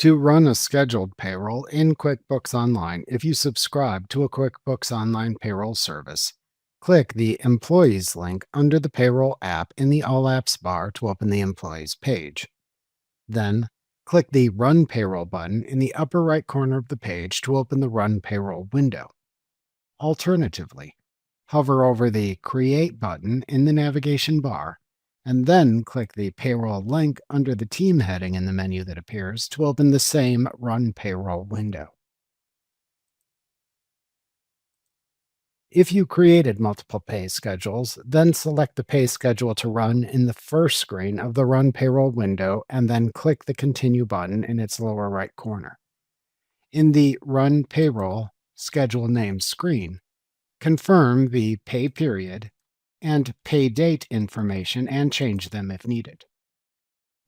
To run a scheduled payroll in QuickBooks Online, if you subscribe to a QuickBooks Online payroll service, click the Employees link under the Payroll app in the All Apps bar to open the Employees page. Then, click the Run Payroll button in the upper right corner of the page to open the Run Payroll window. Alternatively, hover over the Create button in the navigation bar and then click the Payroll link under the Team heading in the menu that appears to open the same Run Payroll window. If you created multiple pay schedules, then select the pay schedule to run in the first screen of the Run Payroll window and then click the Continue button in its lower right corner. In the Run Payroll Schedule Name screen, confirm the pay period and pay date information and change them if needed.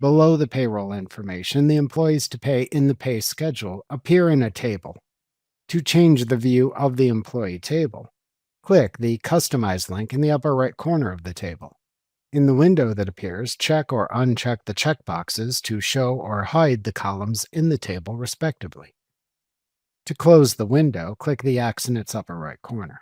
Below the payroll information, the employees to pay in the pay schedule appear in a table. To change the view of the employee table, click the Customize link in the upper right corner of the table. In the window that appears, check or uncheck the checkboxes to show or hide the columns in the table, respectively. To close the window, click the X in its upper right corner.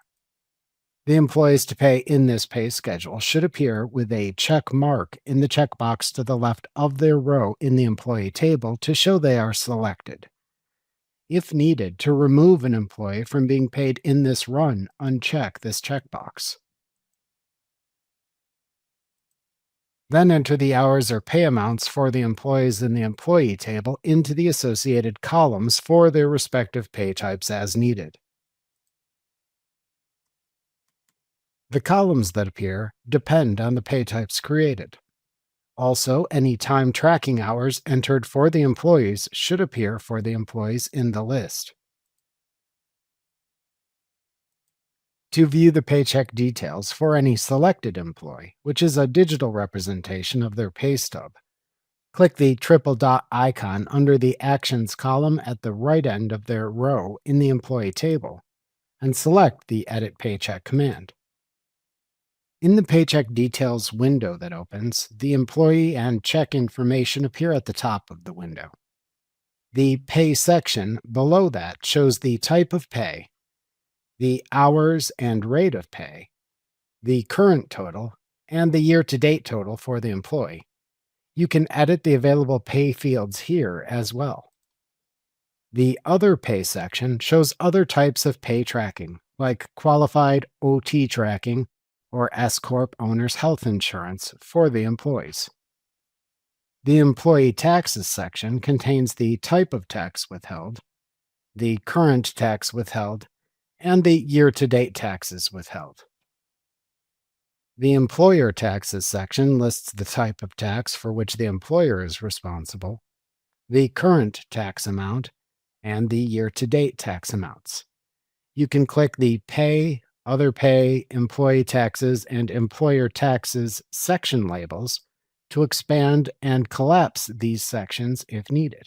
The employees to pay in this pay schedule should appear with a check mark in the checkbox to the left of their row in the employee table to show they are selected. If needed, to remove an employee from being paid in this run, uncheck this checkbox. Then enter the hours or pay amounts for the employees in the employee table into the associated columns for their respective pay types as needed. The columns that appear depend on the pay types created. Also, any time tracking hours entered for the employees should appear for the employees in the list. To view the paycheck details for any selected employee, which is a digital representation of their pay stub, click the triple dot icon under the Actions column at the right end of their row in the employee table and select the Edit Paycheck command. In the Paycheck Details window that opens, the employee and check information appear at the top of the window. The Pay section below that shows the type of pay, the hours and rate of pay, the current total, and the year-to-date total for the employee. You can edit the available pay fields here as well. The Other Pay section shows other types of pay tracking, like qualified OT tracking, or S-Corp owner's health insurance for the employees. The Employee Taxes section contains the type of tax withheld, the current tax withheld, and the year-to-date taxes withheld. The Employer Taxes section lists the type of tax for which the employer is responsible, the current tax amount, and the year-to-date tax amounts. You can click the Pay, Other Pay, Employee Taxes, and Employer Taxes section labels to expand and collapse these sections if needed.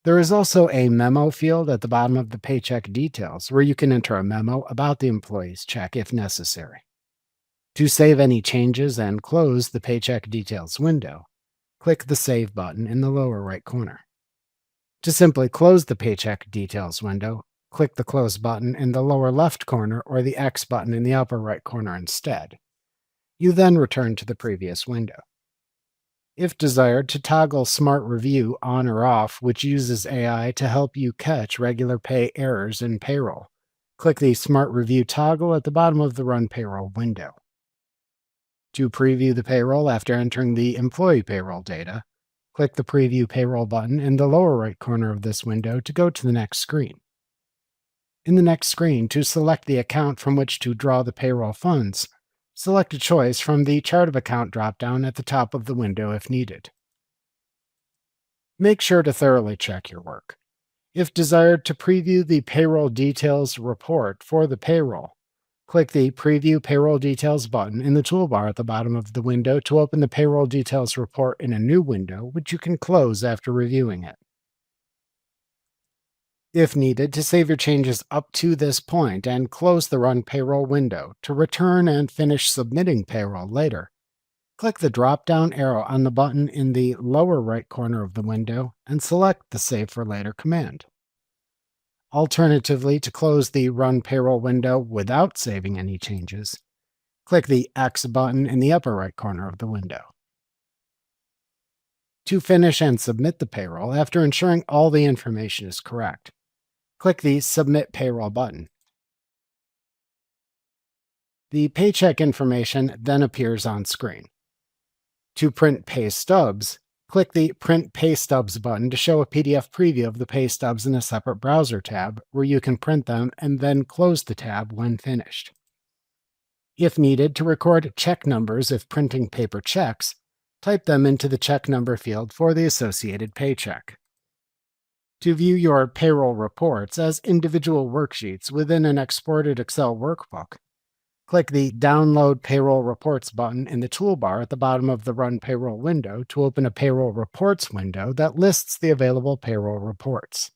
There is also a memo field at the bottom of the paycheck details where you can enter a memo about the employee's check if necessary. To save any changes and close the paycheck details window, click the Save button in the lower right corner. To simply close the paycheck details window, click the Close button in the lower left corner or the X button in the upper right corner instead. You then return to the previous window. If desired, to toggle Smart Review on or off, which uses AI to help you catch regular pay errors in payroll, click the Smart Review toggle at the bottom of the Run Payroll window. To preview the payroll after entering the employee payroll data, click the Preview Payroll button in the lower right corner of this window to go to the next screen. In the next screen, to select the account from which to draw the payroll funds, select a choice from the Chart of Account dropdown at the top of the window if needed. Make sure to thoroughly check your work. If desired to preview the payroll details report for the payroll, click the Preview Payroll Details button in the toolbar at the bottom of the window to open the payroll details report in a new window, which you can close after reviewing it. If needed, to save your changes up to this point and close the Run Payroll window to return and finish submitting payroll later, Click the drop-down arrow on the button in the lower right corner of the window and select the Save for Later command. Alternatively, to close the Run Payroll window without saving any changes, click the X button in the upper right corner of the window. To finish and submit the payroll, after ensuring all the information is correct, click the Submit Payroll button. The paycheck information then appears on screen. To print pay stubs, click the Print Pay Stubs button to show a PDF preview of the pay stubs in a separate browser tab where you can print them and then close the tab when finished. If needed, to record check numbers if printing paper checks, type them into the check number field for the associated paycheck. To view your payroll reports as individual worksheets within an exported Excel workbook, click the Download Payroll Reports button in the toolbar at the bottom of the Run Payroll window to open a Payroll Reports window that lists the available payroll reports.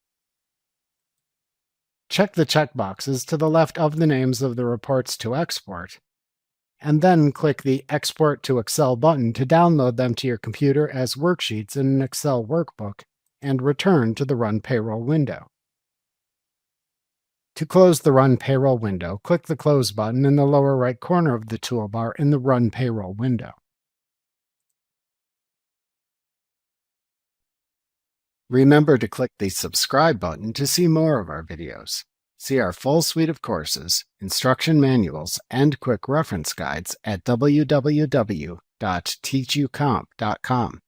Check the checkboxes to the left of the names of the reports to export, and then click the Export to Excel button to download them to your computer as worksheets in an Excel workbook and return to the Run Payroll window. To close the Run Payroll window, click the Close button in the lower right corner of the toolbar in the Run Payroll window. Remember to click the Subscribe button to see more of our videos. See our full suite of courses, instruction manuals, and quick reference guides at www.teachucomp.com.